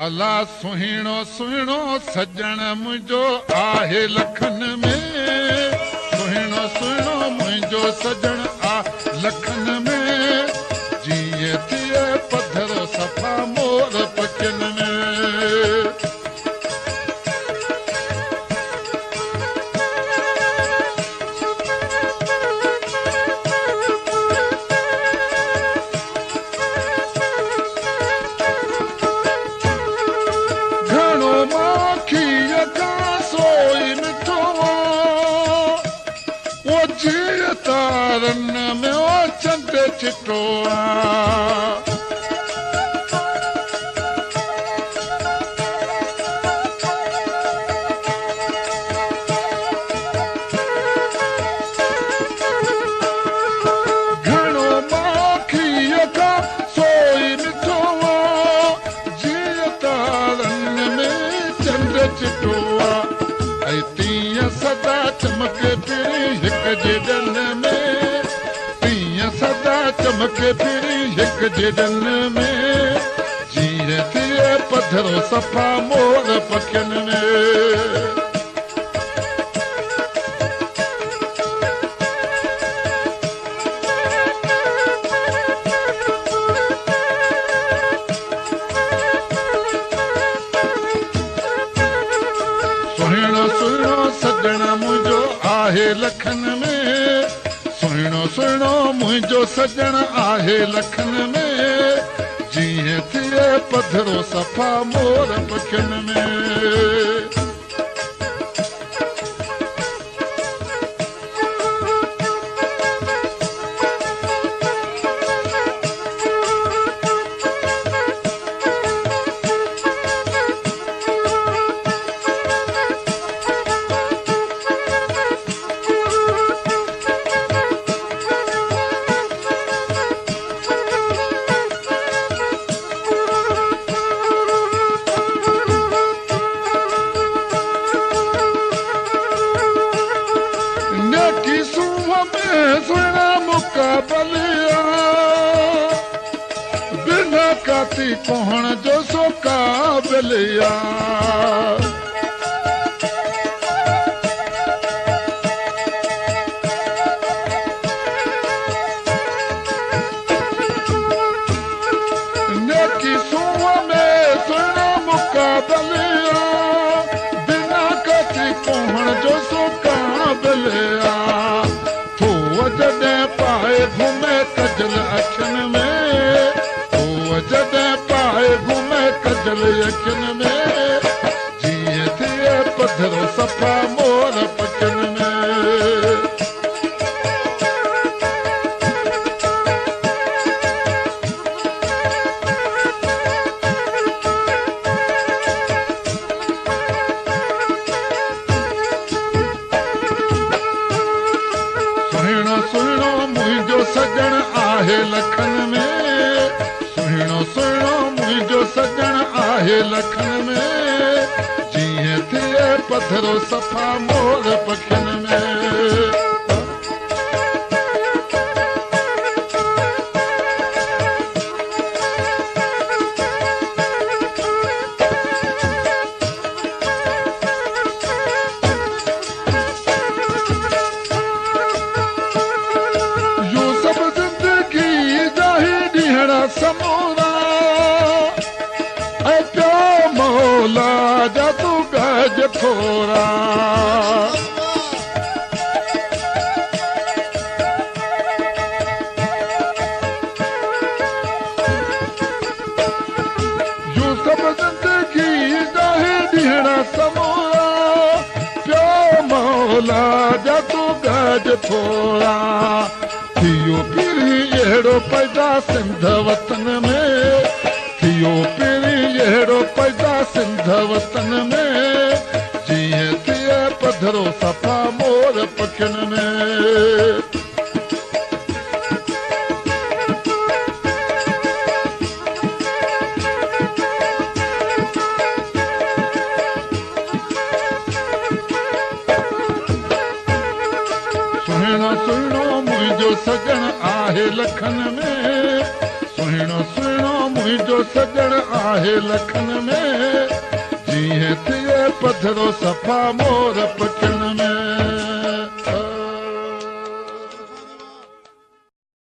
अला सुहिणो सुहिणो सजण मुंहिंजो आहे लखन में। सुहिणो सुहिणो मुंहिंजो सजण आहे लखन में। जीअं थिए पधर सफ़ा मोर पखियुनि में। तारन में ओ चंद चिटो घणो माखीअ खां सोई मिठो जीअं तारन में चंद चिटो ऐं तीअं सदा चमके फिरी हिक जे ॾन में। तीअं सदा चमके फिरी हिक जे ॾन में। जीअं थिए पधरो सफ़ा मोर पखियुनि में। सुहिणो सुहिणो सजण मुंहिंजो आहे लखन में। सुहिणो सुहिणो मुंहिंजो सजण आहे लखन में। जीअं थिए पधरो सफ़ा मोर पखियुनि में। सुहिणा मुक़ाबलिया बिना काती कोहण जो सो काबिलिया। नेकी सूंह में सुहिणा मुक़ाबलिया बिना काती कोहण जो सो काबिलिया। जॾहिं पाए घुमे कजल अखियुनि में। जॾहिं पाए घुमे कजल अखियुनि में। जीअं थिए पधरो सफ़ा मोर पखियुनि में। सुहिणो सुहिणो मुंहिंजो सजण आहे लखन में। सुहिणो सुहिणो मुंहिंजो सजण आहे लखन में। जीअं थिए पधरो सफ़ा मोर पखियुनि में। समूरा ऐं पियो मौला जा तूं गज थोरा। यूं सभु ज़िंदगी जा ॾींहड़ा समूरा पियो मौला जा तूं गज थोरा। थियो पीरी अहिड़ो पैदा सिंध वतन में। थियो पीरी अहिड़ो पैदा सिंध वतन में। जीअं थिए पधरो सफ़ा मोर पखियुनि में। सुहिणो सुहिणो मुंहिंजो सजण आहे लखन में। सुहिणो सुहिणो मुंहिंजो सजण आहे लखन में। जीअं थिए पधरो सफ़ा मोर पखी